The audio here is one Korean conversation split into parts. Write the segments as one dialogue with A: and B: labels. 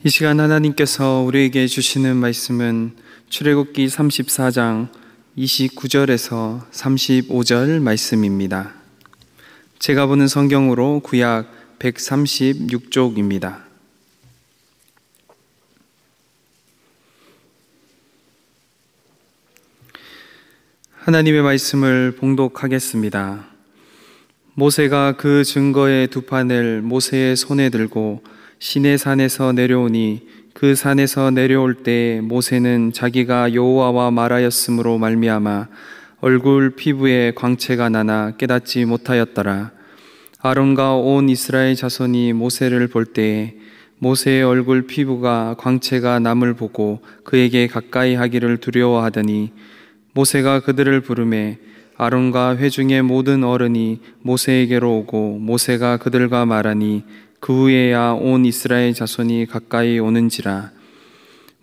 A: 이 시간 하나님께서 우리에게 주시는 말씀은 출애굽기 34장 29절에서 35절 말씀입니다. 제가 보는 성경으로 구약 136쪽입니다. 하나님의 말씀을 봉독하겠습니다. 모세가 그 증거의 두 판을 모세의 손에 들고 시내산에서 내려오니 그 산에서 내려올 때 모세는 자기가 여호와와 말하였으므로 말미암아 얼굴 피부에 광채가 나나 깨닫지 못하였더라. 아론과 온 이스라엘 자손이 모세를 볼 때에 모세의 얼굴 피부가 광채가 남을 보고 그에게 가까이 하기를 두려워하더니 모세가 그들을 부르매 아론과 회중의 모든 어른이 모세에게로 오고 모세가 그들과 말하니 그 후에야 온 이스라엘 자손이 가까이 오는지라.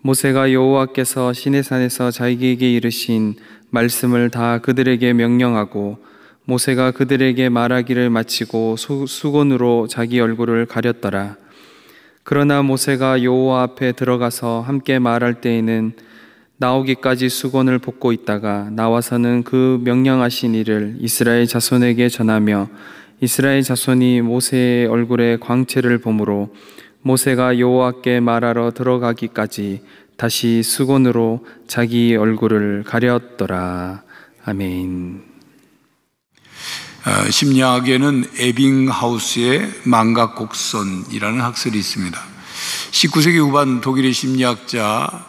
A: 모세가 여호와께서 시내산에서 자기에게 이르신 말씀을 다 그들에게 명령하고 모세가 그들에게 말하기를 마치고 수건으로 자기 얼굴을 가렸더라. 그러나 모세가 여호와 앞에 들어가서 함께 말할 때에는 나오기까지 수건을 벗고 있다가 나와서는 그 명령하신 일을 이스라엘 자손에게 전하며 이스라엘 자손이 모세의 얼굴에 광채를 보므로 모세가 여호와께 말하러 들어가기까지 다시 수건으로 자기 얼굴을 가렸더라. 아멘.
B: 심리학에는 에빙하우스의 망각곡선이라는 학설이 있습니다. 19세기 후반 독일의 심리학자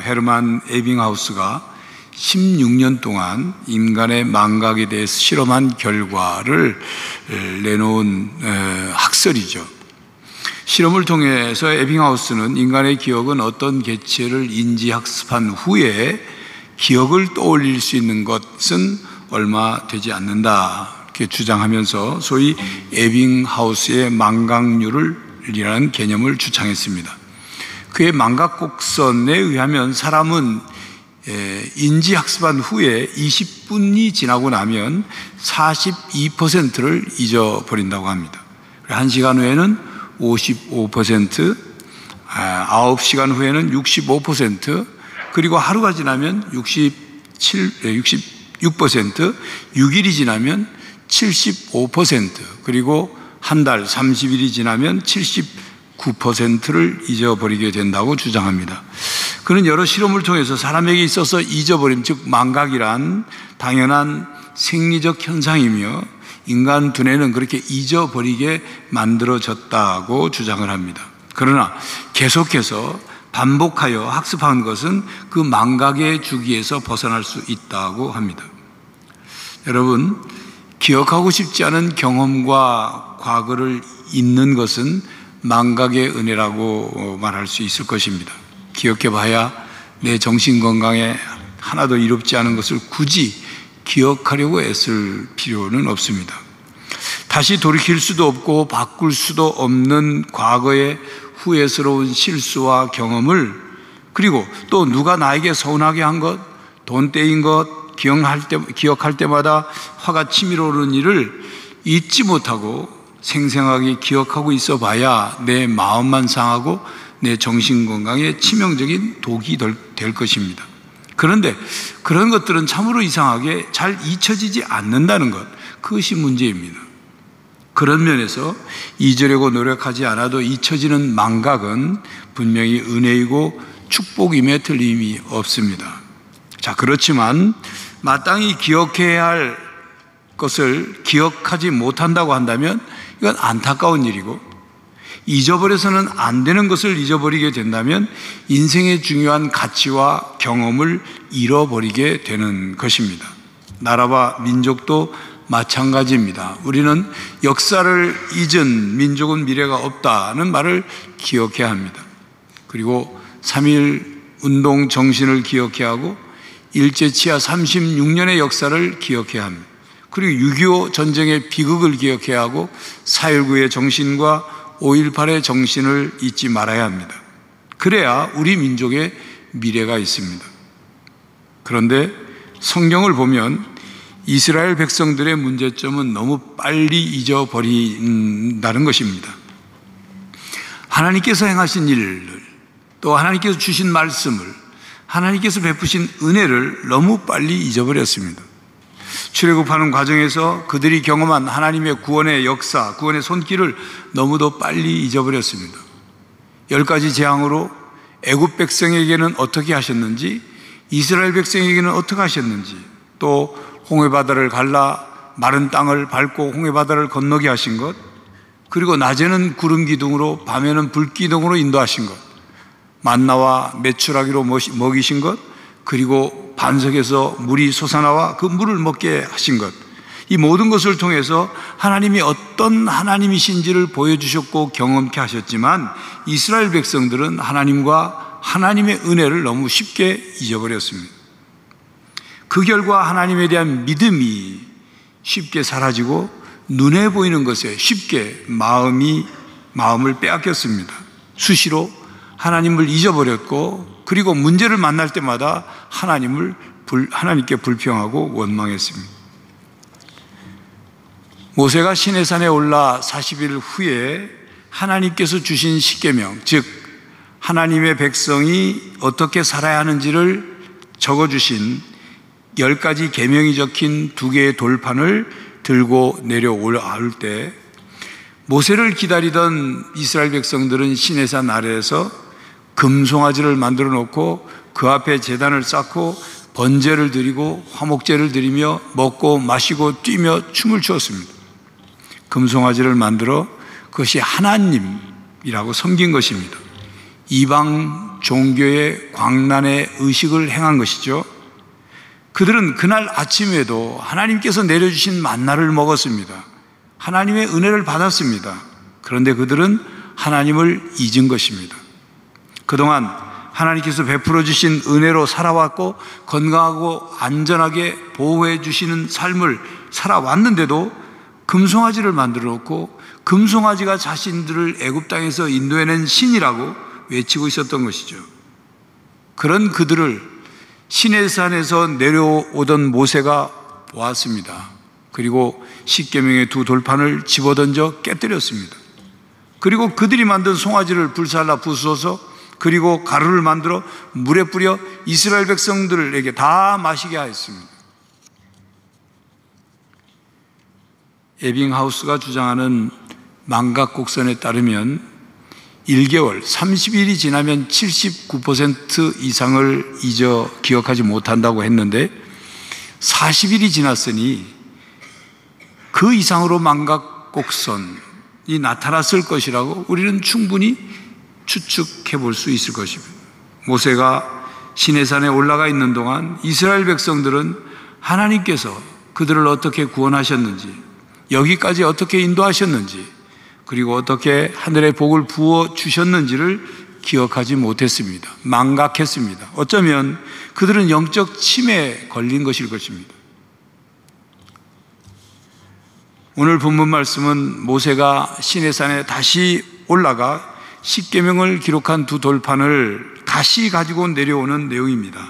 B: 헤르만 에빙하우스가 16년 동안 인간의 망각에 대해서 실험한 결과를 내놓은 학설이죠. 실험을 통해서 에빙하우스는 인간의 기억은 어떤 개체를 인지학습한 후에 기억을 떠올릴 수 있는 것은 얼마 되지 않는다 이렇게 주장하면서 소위 에빙하우스의 망각률이라는 개념을 주창했습니다. 그의 망각곡선에 의하면 사람은 인지학습한 후에 20분이 지나고 나면 42%를 잊어버린다고 합니다. 1시간 후에는 55%, 9시간 후에는 65%, 그리고 하루가 지나면 66%, 6일이 지나면 75%, 그리고 한 달 30일이 지나면 9%를 잊어버리게 된다고 주장합니다. 그는 여러 실험을 통해서 사람에게 있어서 잊어버림, 즉 망각이란 당연한 생리적 현상이며 인간 두뇌는 그렇게 잊어버리게 만들어졌다고 주장을 합니다. 그러나 계속해서 반복하여 학습한 것은 그 망각의 주기에서 벗어날 수 있다고 합니다. 여러분, 기억하고 싶지 않은 경험과 과거를 잊는 것은 망각의 은혜라고 말할 수 있을 것입니다. 기억해봐야 내 정신건강에 하나도 이롭지 않은 것을 굳이 기억하려고 애쓸 필요는 없습니다. 다시 돌이킬 수도 없고 바꿀 수도 없는 과거의 후회스러운 실수와 경험을, 그리고 또 누가 나에게 서운하게 한 것, 돈 떼인 것, 기억할 때마다 화가 치밀어 오르는 일을 잊지 못하고 생생하게 기억하고 있어 봐야 내 마음만 상하고 내 정신건강에 치명적인 독이 될 것입니다. 그런데 그런 것들은 참으로 이상하게 잘 잊혀지지 않는다는 것, 그것이 문제입니다. 그런 면에서 잊으려고 노력하지 않아도 잊혀지는 망각은 분명히 은혜이고 축복임에 틀림이 없습니다. 자, 그렇지만 마땅히 기억해야 할 것을 기억하지 못한다고 한다면 이건 안타까운 일이고, 잊어버려서는 안 되는 것을 잊어버리게 된다면 인생의 중요한 가치와 경험을 잃어버리게 되는 것입니다. 나라와 민족도 마찬가지입니다. 우리는 역사를 잊은 민족은 미래가 없다는 말을 기억해야 합니다. 그리고 3.1 운동 정신을 기억해야 하고 일제치하 36년의 역사를 기억해야 합니다. 그리고 6.25 전쟁의 비극을 기억해야 하고 4.19의 정신과 5.18의 정신을 잊지 말아야 합니다. 그래야 우리 민족의 미래가 있습니다. 그런데 성경을 보면 이스라엘 백성들의 문제점은 너무 빨리 잊어버린다는 것입니다. 하나님께서 행하신 일을, 또 하나님께서 주신 말씀을, 하나님께서 베푸신 은혜를 너무 빨리 잊어버렸습니다. 출애굽하는 과정에서 그들이 경험한 하나님의 구원의 역사, 구원의 손길을 너무도 빨리 잊어버렸습니다. 10가지 재앙으로 애굽 백성에게는 어떻게 하셨는지, 이스라엘 백성에게는 어떻게 하셨는지, 또 홍해바다를 갈라 마른 땅을 밟고 홍해바다를 건너게 하신 것, 그리고 낮에는 구름 기둥으로 밤에는 불 기둥으로 인도하신 것, 만나와 메추라기로 먹이신 것, 그리고 반석에서 물이 솟아나와 그 물을 먹게 하신 것, 이 모든 것을 통해서 하나님이 어떤 하나님이신지를 보여주셨고 경험케 하셨지만, 이스라엘 백성들은 하나님과 하나님의 은혜를 너무 쉽게 잊어버렸습니다. 그 결과 하나님에 대한 믿음이 쉽게 사라지고 눈에 보이는 것에 쉽게 마음을 빼앗겼습니다. 수시로 하나님을 잊어버렸고, 그리고 문제를 만날 때마다 하나님께 불평하고 원망했습니다. 모세가 시내산에 올라 40일 후에 하나님께서 주신 십계명, 즉 하나님의 백성이 어떻게 살아야 하는지를 적어주신 10가지 계명이 적힌 2개의 돌판을 들고 내려올 때, 모세를 기다리던 이스라엘 백성들은 시내산 아래에서 금송아지를 만들어 놓고 그 앞에 제단을 쌓고 번제를 드리고 화목제를 드리며 먹고 마시고 뛰며 춤을 추었습니다. 금송아지를 만들어 그것이 하나님이라고 섬긴 것입니다. 이방 종교의 광란의 의식을 행한 것이죠. 그들은 그날 아침에도 하나님께서 내려주신 만나를 먹었습니다. 하나님의 은혜를 받았습니다. 그런데 그들은 하나님을 잊은 것입니다. 그동안 하나님께서 베풀어 주신 은혜로 살아왔고 건강하고 안전하게 보호해 주시는 삶을 살아왔는데도 금송아지를 만들어 놓고 금송아지가 자신들을 애굽 땅에서 인도해낸 신이라고 외치고 있었던 것이죠. 그런 그들을 시내산에서 내려오던 모세가 보았습니다. 그리고 십계명의 2 돌판을 집어던져 깨뜨렸습니다. 그리고 그들이 만든 송아지를 불살라 부수어서, 그리고 가루를 만들어 물에 뿌려 이스라엘 백성들에게 다 마시게 하였습니다. 에빙하우스가 주장하는 망각곡선에 따르면 1개월, 30일이 지나면 79% 이상을 기억하지 못한다고 했는데 40일이 지났으니 그 이상으로 망각곡선이 나타났을 것이라고 우리는 충분히 추측해 볼 수 있을 것입니다. 모세가 시내산에 올라가 있는 동안 이스라엘 백성들은 하나님께서 그들을 어떻게 구원하셨는지, 여기까지 어떻게 인도하셨는지, 그리고 어떻게 하늘의 복을 부어 주셨는지를 기억하지 못했습니다. 망각했습니다. 어쩌면 그들은 영적 치매에 걸린 것일 것입니다. 오늘 본문 말씀은 모세가 시내산에 다시 올라가 십계명을 기록한 2 돌판을 다시 가지고 내려오는 내용입니다.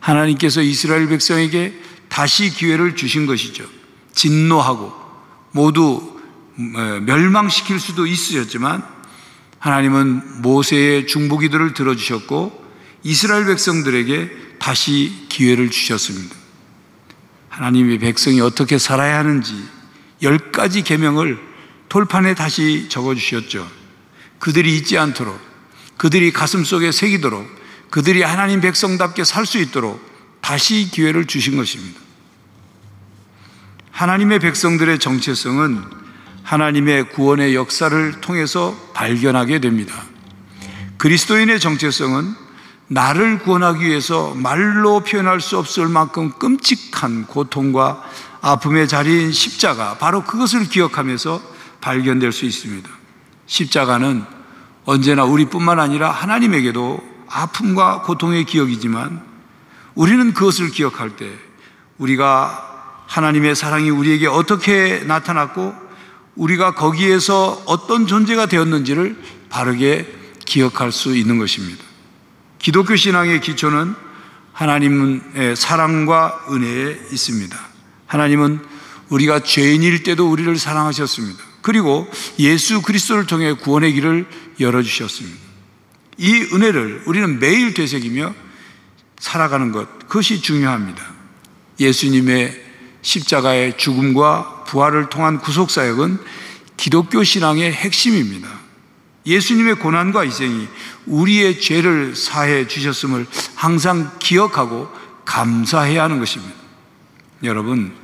B: 하나님께서 이스라엘 백성에게 다시 기회를 주신 것이죠. 진노하고 모두 멸망시킬 수도 있으셨지만 하나님은 모세의 중보기도를 들어주셨고 이스라엘 백성들에게 다시 기회를 주셨습니다. 하나님의 백성이 어떻게 살아야 하는지 10가지 계명을 돌판에 다시 적어주셨죠. 그들이 잊지 않도록, 그들이 가슴속에 새기도록, 그들이 하나님 백성답게 살 수 있도록 다시 기회를 주신 것입니다. 하나님의 백성들의 정체성은 하나님의 구원의 역사를 통해서 발견하게 됩니다. 그리스도인의 정체성은 나를 구원하기 위해서 말로 표현할 수 없을 만큼 끔찍한 고통과 아픔의 자리인 십자가, 바로 그것을 기억하면서 발견될 수 있습니다. 십자가는 언제나 우리뿐만 아니라 하나님에게도 아픔과 고통의 기억이지만 우리는 그것을 기억할 때 우리가 하나님의 사랑이 우리에게 어떻게 나타났고 우리가 거기에서 어떤 존재가 되었는지를 바르게 기억할 수 있는 것입니다. 기독교 신앙의 기초는 하나님의 사랑과 은혜에 있습니다. 하나님은 우리가 죄인일 때도 우리를 사랑하셨습니다. 그리고 예수 그리스도를 통해 구원의 길을 열어주셨습니다. 이 은혜를 우리는 매일 되새기며 살아가는 것, 그것이 중요합니다. 예수님의 십자가의 죽음과 부활을 통한 구속사역은 기독교 신앙의 핵심입니다. 예수님의 고난과 희생이 우리의 죄를 사해 주셨음을 항상 기억하고 감사해야 하는 것입니다. 여러분,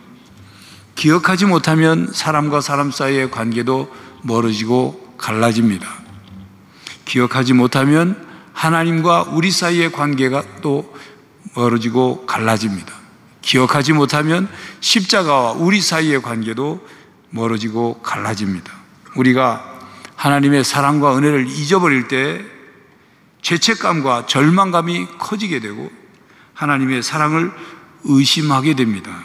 B: 기억하지 못하면 사람과 사람 사이의 관계도 멀어지고 갈라집니다. 기억하지 못하면 하나님과 우리 사이의 관계가 또 멀어지고 갈라집니다. 기억하지 못하면 십자가와 우리 사이의 관계도 멀어지고 갈라집니다. 우리가 하나님의 사랑과 은혜를 잊어버릴 때 죄책감과 절망감이 커지게 되고 하나님의 사랑을 의심하게 됩니다.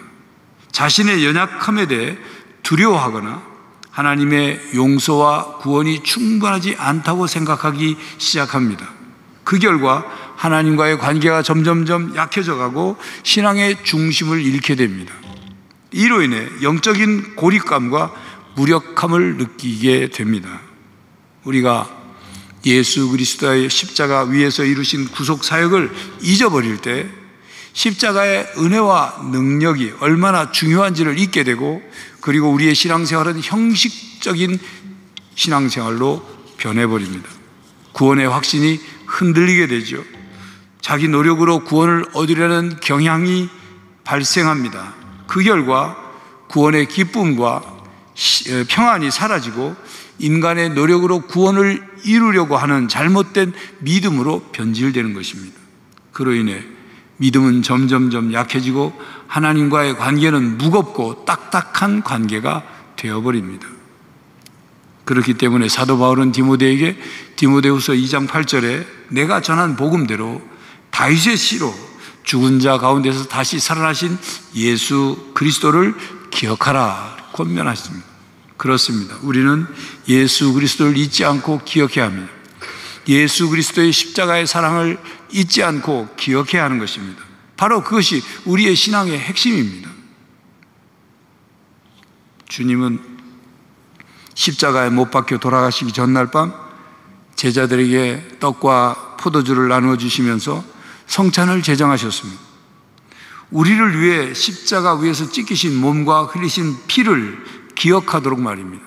B: 자신의 연약함에 대해 두려워하거나 하나님의 용서와 구원이 충분하지 않다고 생각하기 시작합니다. 그 결과 하나님과의 관계가 점점점 약해져 가고 신앙의 중심을 잃게 됩니다. 이로 인해 영적인 고립감과 무력함을 느끼게 됩니다. 우리가 예수 그리스도의 십자가 위에서 이루신 구속 사역을 잊어버릴 때 십자가의 은혜와 능력이 얼마나 중요한지를 잊게 되고, 그리고 우리의 신앙생활은 형식적인 신앙생활로 변해버립니다. 구원의 확신이 흔들리게 되죠. 자기 노력으로 구원을 얻으려는 경향이 발생합니다. 그 결과 구원의 기쁨과 평안이 사라지고 인간의 노력으로 구원을 이루려고 하는 잘못된 믿음으로 변질되는 것입니다. 그로 인해 믿음은 점점점 약해지고 하나님과의 관계는 무겁고 딱딱한 관계가 되어버립니다. 그렇기 때문에 사도 바울은 디모데에게 디모데후서 2장 8절에 내가 전한 복음대로 다윗의 씨로 죽은 자 가운데서 다시 살아나신 예수 그리스도를 기억하라 권면하십니다. 그렇습니다. 우리는 예수 그리스도를 잊지 않고 기억해야 합니다. 예수 그리스도의 십자가의 사랑을 잊지 않고 기억해야 하는 것입니다. 바로 그것이 우리의 신앙의 핵심입니다. 주님은 십자가에 못 박혀 돌아가시기 전날 밤 제자들에게 떡과 포도주를 나누어 주시면서 성찬을 제정하셨습니다. 우리를 위해 십자가 위에서 찢기신 몸과 흘리신 피를 기억하도록 말입니다.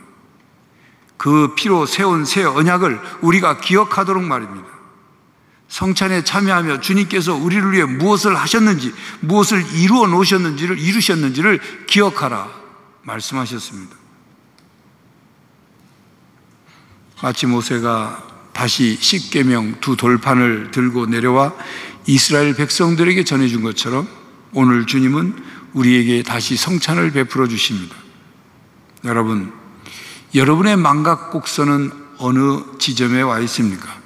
B: 그 피로 세운 새 언약을 우리가 기억하도록 말입니다. 성찬에 참여하며 주님께서 우리를 위해 무엇을 하셨는지, 무엇을 이루셨는지를 기억하라 말씀하셨습니다. 마치 모세가 다시 십계명 두 돌판을 들고 내려와 이스라엘 백성들에게 전해준 것처럼 오늘 주님은 우리에게 다시 성찬을 베풀어 주십니다. 여러분, 여러분의 망각곡선은 어느 지점에 와 있습니까?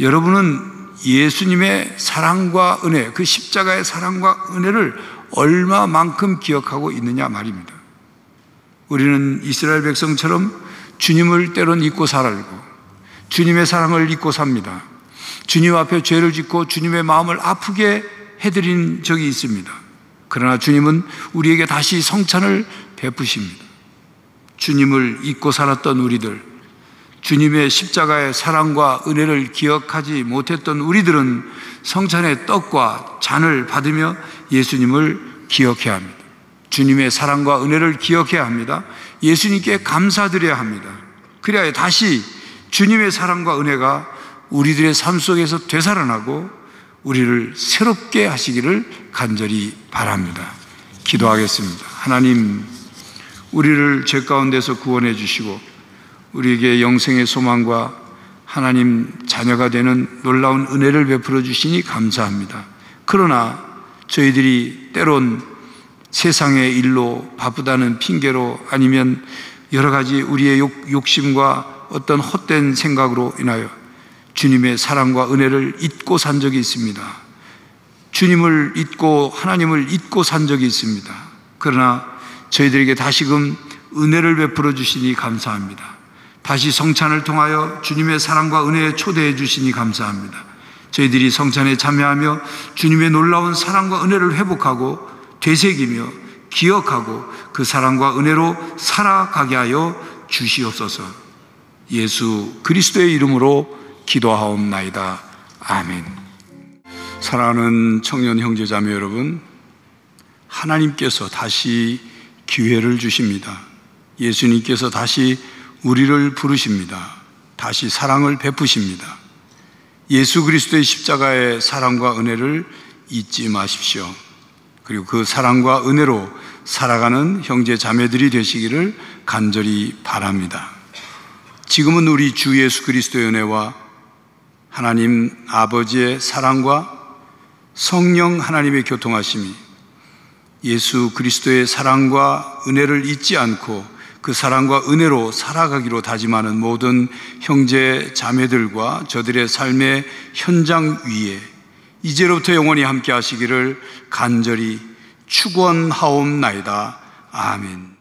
B: 여러분은 예수님의 사랑과 은혜, 그 십자가의 사랑과 은혜를 얼마만큼 기억하고 있느냐 말입니다. 우리는 이스라엘 백성처럼 주님을 때론 잊고 살고 주님의 사랑을 잊고 삽니다. 주님 앞에 죄를 짓고 주님의 마음을 아프게 해드린 적이 있습니다. 그러나 주님은 우리에게 다시 성찬을 베푸십니다. 주님을 잊고 살았던 우리들, 주님의 십자가의 사랑과 은혜를 기억하지 못했던 우리들은 성찬의 떡과 잔을 받으며 예수님을 기억해야 합니다. 주님의 사랑과 은혜를 기억해야 합니다. 예수님께 감사드려야 합니다. 그래야 다시 주님의 사랑과 은혜가 우리들의 삶 속에서 되살아나고 우리를 새롭게 하시기를 간절히 바랍니다. 기도하겠습니다. 하나님, 우리를 죄 가운데서 구원해 주시고 우리에게 영생의 소망과 하나님 자녀가 되는 놀라운 은혜를 베풀어 주시니 감사합니다. 그러나 저희들이 때론 세상의 일로 바쁘다는 핑계로 아니면 여러 가지 우리의 욕심과 어떤 헛된 생각으로 인하여 주님의 사랑과 은혜를 잊고 산 적이 있습니다. 주님을 잊고 하나님을 잊고 산 적이 있습니다. 그러나 저희들에게 다시금 은혜를 베풀어 주시니 감사합니다. 다시 성찬을 통하여 주님의 사랑과 은혜에 초대해 주시니 감사합니다. 저희들이 성찬에 참여하며 주님의 놀라운 사랑과 은혜를 회복하고 되새기며 기억하고 그 사랑과 은혜로 살아가게 하여 주시옵소서. 예수 그리스도의 이름으로 기도하옵나이다. 아멘. 사랑하는 청년 형제자매 여러분, 하나님께서 다시 기회를 주십니다. 예수님께서 다시 우리를 부르십니다. 다시 사랑을 베푸십니다. 예수 그리스도의 십자가의 사랑과 은혜를 잊지 마십시오. 그리고 그 사랑과 은혜로 살아가는 형제 자매들이 되시기를 간절히 바랍니다. 지금은 우리 주 예수 그리스도의 은혜와 하나님 아버지의 사랑과 성령 하나님의 교통하심이, 예수 그리스도의 사랑과 은혜를 잊지 않고 그 사랑과 은혜로 살아가기로 다짐하는 모든 형제 자매들과 저들의 삶의 현장 위에 이제로부터 영원히 함께 하시기를 간절히 축원하옵나이다. 아멘.